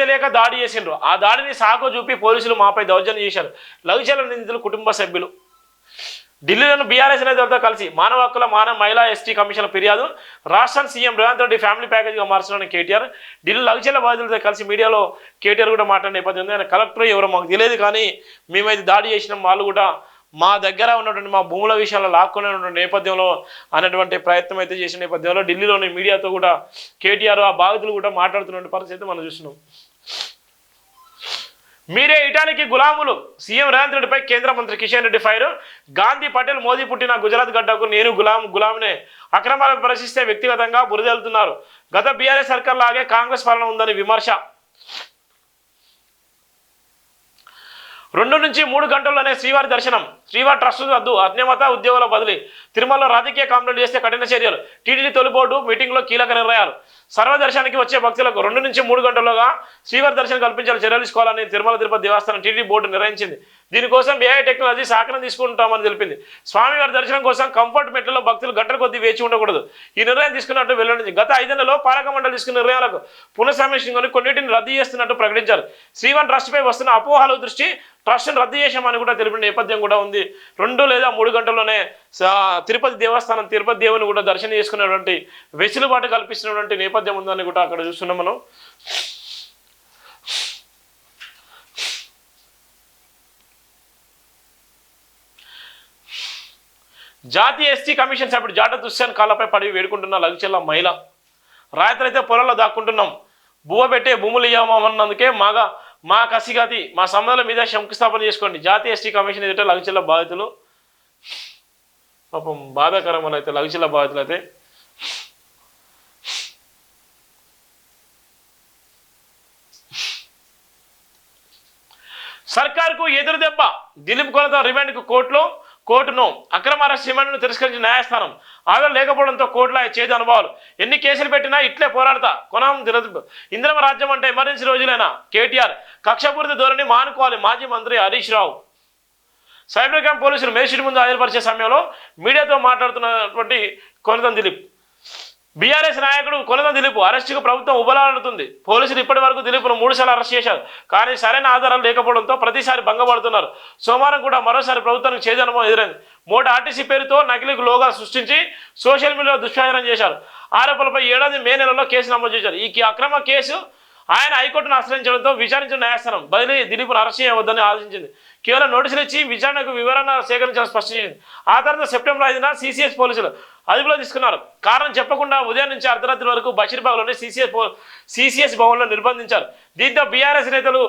తెలియక దాడి చేసిండ్రు. ఆ దాడిని సాకు చూపి పోలీసులు మాపై దౌర్జన్యం చేశారు. లఘుచర్ల నిందితులు కుటుంబ సభ్యులు. ఢిల్లీలోని బీఆర్ఎస్ నేతలతో కలిసి మానవ హక్కుల మహిళా ఎస్టీ కమిషన్ ఫిర్యాదు. రాష్ట్రాన్ని సీఎం రేవంత్ రెడ్డి ఫ్యామిలీ ప్యాకేజ్గా మార్చడానికి కేటీఆర్. ఢిల్లీ లఘుచర్ల బాధితులతో కలిసి మీడియాలో కేటీఆర్ కూడా మాట్లాడిన నేపథ్యం ఉంది. ఆయన కలెక్టర్ ఎవరో మాకు తెలియదు, కానీ మేమైతే దాడి చేసినాం, వాళ్ళు కూడా మా దగ్గర ఉన్నటువంటి మా భూముల విషయాల్లో లాక్కునే నేపథ్యంలో అన్నటువంటి ప్రయత్నం అయితే చేసిన నేపథ్యంలో ఢిల్లీలోని మీడియాతో కూడా కేటీఆర్ ఆ బాధితులు కూడా మాట్లాడుతున్న పరిస్థితి మనం చూస్తున్నాం. మీరే ఇటాలీకి గులాములు, సీఎం రేవంత్ రెడ్డిపై కేంద్ర మంత్రి కిషన్ రెడ్డి ఫైర్. గాంధీ పటేల్ మోదీ పుట్టిన గుజరాత్ గడ్డకు నేను గులామునే. అక్రమాలను పరిశీలిస్తే వ్యక్తిగతంగా బురదెలుతున్నారు. గత బీఆర్ఎస్ సర్కార్ లాగే కాంగ్రెస్ పాలన ఉందని విమర్శ. 2 నుంచి 3 గంటల్లోనే శ్రీవారి దర్శనం. శ్రీవారి ట్రస్ట్ రద్దు, అజ్ఞమత ఉద్యోగుల బదిలీ. తిరుమలలో రాజకీయ కామెంట్లు చేస్తే కఠిన చర్యలు. టీటీడీ తొలి బోర్డు మీటింగ్లో కీలక నిర్ణయాలు. సర్వదర్శనానికి వచ్చే భక్తులకు 2 నుంచి 3 గంటల్లోగా శ్రీవారి దర్శనం కల్పించాలని చర్యలు తీసుకోవాలని తిరుమల తిరుపతి దేవస్థానం టీటీడీ బోర్డు నిర్ణయించింది. దీనికోసం ఏఐ టెక్నాలజీ సహకారం తీసుకుంటామని తెలిపింది. స్వామివారి దర్శనం కోసం కంఫర్ట్ మెట్లలో భక్తులు గంటల కొద్దీ వేచి ఉండకూడదు. ఈ నిర్ణయం తీసుకున్నట్టు వెల్లడించింది. గత 5 నెలల్లో పాలక మండలి తీసుకున్న నిర్ణయాలకు పునఃసమీక్షించుకొని కొన్నిటిని రద్దు చేస్తున్నట్టు ప్రకటించారు. శ్రీవారి ట్రస్ట్పై వస్తున్న అపోహల దృష్టి ట్రస్ట్ను రద్దు చేశామని కూడా తెలిపిన నేపథ్యం కూడా ఉంది. 2 లేదా 3 గంటల్లోనే తిరుపతి దేవస్థానం తిరుపతి దేవుని కూడా దర్శనం చేసుకునేటువంటి వెసులుబాటు కల్పిస్తున్నటువంటి నేపథ్యం ఉందని కూడా అక్కడ చూస్తున్నాం మనం. జాతీయ ఎస్టీ కమిషన్ సభ్యుడు జాట దుస్యాన్ కాళ్ళపై పడి వేడుకుంటున్న లఘుచర్ల మహిళ. రైతులైతే పొలంలో దాక్కుంటున్నాం, బువ్వ పెట్టే భూములు ఇవ్వమన్నందుకే మా కసిగతి, మా సంబంధాల మీద శంకుస్థాపన చేసుకోండి. జాతీయ ఎస్టీ కమిషన్ ఎదుట లఘుచర్ల బాధితులు. పాపం బాధాకరం అయితే లఘుచర్ల బాధితులు అయితే సర్కార్కు ఎదురు దెబ్బ. దిలీప్ కొనత రిమాండ్కు కోర్టును అక్రమ అరెస్ట్ రిమాండ్ను తిరస్కరించిన న్యాయస్థానం. ఆధారం లేకపోవడంతో కోర్టులో చేదు అనుభవాలు. ఎన్ని కేసులు పెట్టినా ఇట్లే పోరాడతా. ఇంద్రమ రాజ్యం అంటే ఎమర్జెన్సీ రోజులైనా. కేటీఆర్ కక్షపూరిత ధోరణి మానుకోవాలి. మాజీ మంత్రి హరీష్ రావు. సైబర్ క్రైమ్ పోలీసులు మేజిస్ట్రేట్ ముందు హాజరుపరిచే సమయంలో మీడియాతో మాట్లాడుతున్నటువంటి కొనతం దిలీప్. బీఆర్ఎస్ నాయకుడు కొనతం దిలీప్ అరెస్టుకు ప్రభుత్వం ఉబలాడుతుంది. పోలీసులు ఇప్పటి వరకు దిలీప్ను 3 సార్లు అరెస్ట్ చేశారు, కానీ సరైన ఆధారాలు లేకపోవడంతో ప్రతిసారి భంగపడుతున్నారు. సోమవారం కూడా మరోసారి ప్రభుత్వానికి చేదు అనుభవం ఎదురైంది. మోట ఆర్టీసీ పేరుతో నకిలీకు లోగా సృష్టించి సోషల్ మీడియాలో దుష్ప్రచారం చేశారు. ఆరోపణలపై ఏడాది మే నెలలో కేసు నమోదు చేశారు. ఈ అక్రమ కేసు ఆయన హైకోర్టును ఆశ్రయించడంతో విచారించిన న్యాయస్థానం బదిలీ దిలీప్ను అరెస్ట్ చేయవద్దని ఆలోచించింది. కేవలం నోటీసులు ఇచ్చి విచారణకు వివరణ సేకరించాలని స్పష్టం చేసింది. ఆ తర్వాత సెప్టెంబర్ 5న సిసిఎస్ పోలీసులు అదుపులో తీసుకున్నారు. కారణం చెప్పకుండా ఉదయం నుంచి అర్ధరాత్రి వరకు బషీర్బాగ్లోని సిసిఎస్ భవన్లో నిర్బంధించారు. దీంతో బీఆర్ఎస్ నేతలు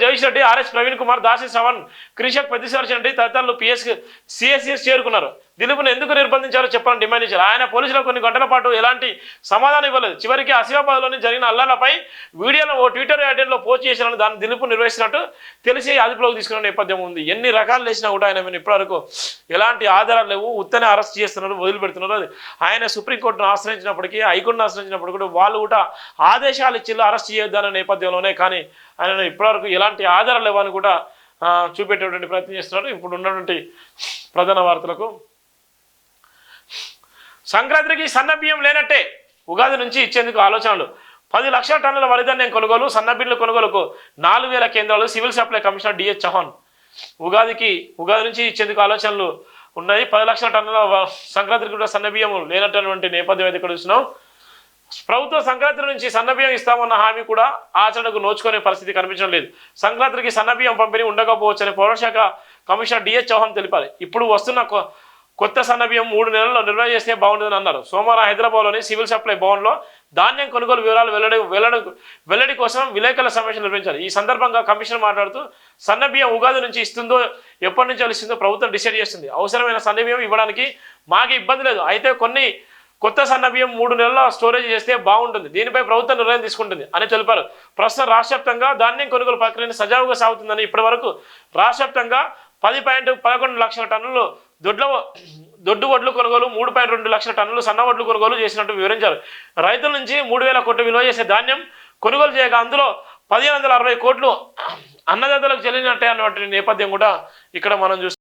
జగదీష్ రెడ్డి, ఆర్ఎస్ ప్రవీణ్ కుమార్, దాసి శ్రవణ్, క్రిషక్ పెద్దిశ్వర్ రెడ్డి తదితరులు సిఎస్ఎస్ చేరుకున్నారు. దిలీప్ను ఎందుకు నిర్బంధించారో చెప్పాలని డిమాండ్ చేశారు. ఆయన పోలీసులకు కొన్ని గంటల పాటు ఎలాంటి సమాధానం ఇవ్వలేదు. చివరికి ఆసిఫాబాద్లోని జరిగిన అల్లాలపై వీడియోలో ఓ ట్విట్టర్ ఐడీలో పోస్ట్ చేశారని దాన్ని దిలీప్ నిర్వహిస్తున్నట్టు తెలిసి అదుపులోకి తీసుకున్న నేపథ్యం ఉంది. ఎన్ని రకాలు చేసినా కూడా ఆయన ఇప్పటివరకు ఎలాంటి ఆధారాలు లేవు. ఉత్తనే అరెస్ట్ చేస్తున్నారు, వదిలిపెడుతున్నారు. అది ఆయన సుప్రీంకోర్టును ఆశ్రయించినప్పటికీ, హైకోర్టును ఆశ్రయించినప్పుడు కూడా వాళ్ళు కూడా ఆదేశాలు ఇచ్చి అరెస్ట్ చేయొద్దన్న నేపథ్యంలోనే, కానీ ఆయన ఇప్పటివరకు ఎలాంటి ఆధారాలు లేవని కూడా చూపెట్టేటువంటి ప్రయత్నం చేస్తున్నారు. ఇప్పుడు ఉన్నటువంటి ప్రధాన వార్తలకు సంక్రాంతికి సన్నబియ్యం లేనట్టే. ఉగాది నుంచి ఇచ్చేందుకు ఆలోచనలు. 10 లక్షల టన్నుల వరిధాన్యం కొనుగోలు, సన్నబియ్యం కొనుగోలుకు 4000 కేంద్రాలు. Civil supply commissioner DS Chauhan. Ugadi నుంచి ఇచ్చేందుకు ఆలోచనలు ఉన్నాయి. 10 లక్షల టన్నుల సంక్రాంతికి కూడా సన్నబియ్యం లేనటువంటి నేపథ్యం అయితే ఇక్కడ చూస్తున్నాం. ప్రభుత్వం సంక్రాంతి నుంచి సన్నబియ్యం ఇస్తామన్న హామీ కూడా ఆచరణకు నోచుకునే పరిస్థితి కనిపించడం లేదు. సంక్రాంతికి సన్నబియ్యం పంపిణీ ఉండకపోవచ్చని పౌరశాఖ కమిషనర్ డిఎస్ చౌహాన్ తెలిపారు. ఇప్పుడు వస్తున్న కొత్త సన్నబియ్యం 3 నెలల్లో నిల్వ చేస్తే బాగుంటుందని అన్నారు. సోమవారం హైదరాబాద్లోని సివిల్ సప్లై భవన్లో ధాన్యం కొనుగోలు వివరాలు వెల్లడి కోసం విలేకరుల సమావేశం నిర్వహించారు. ఈ సందర్భంగా కమిషనర్ మాట్లాడుతూ సన్నబియ్యం ఉగాది నుంచి ఇస్తుందో ఎప్పటి నుంచి ఇస్తుందో ప్రభుత్వం డిసైడ్ చేస్తుంది. అవసరమైన సన్నబియ్యం ఇవ్వడానికి మాకు ఇబ్బంది లేదు. అయితే కొన్ని కొత్త సన్నబియ్యం 3 నెలల్లో స్టోరేజ్ చేస్తే బాగుంటుంది. దీనిపై ప్రభుత్వం నిర్ణయం తీసుకుంటుంది అని తెలిపారు. ప్రస్తుతం రాష్ట్ర వ్యాప్తంగా ధాన్యం కొనుగోలు ప్రక్రియ సజావుగా సాగుతుందని, ఇప్పటి వరకు రాష్ట్ర వ్యాప్తంగా 10.11 లక్షల టన్నులు దొడ్డు వడ్లు కొనుగోలు, 3.2 లక్షల టన్నులు సన్న వడ్లు కొనుగోలు చేసినట్టు వివరించారు. రైతుల నుంచి 3000 కోట్లు విలువ చేసే ధాన్యం కొనుగోలు చేయగా అందులో 1560 కోట్లు అన్నదాతలకు చెల్లినట్టే అన్నటువంటి నేపథ్యం కూడా ఇక్కడ మనం చూస్తాం.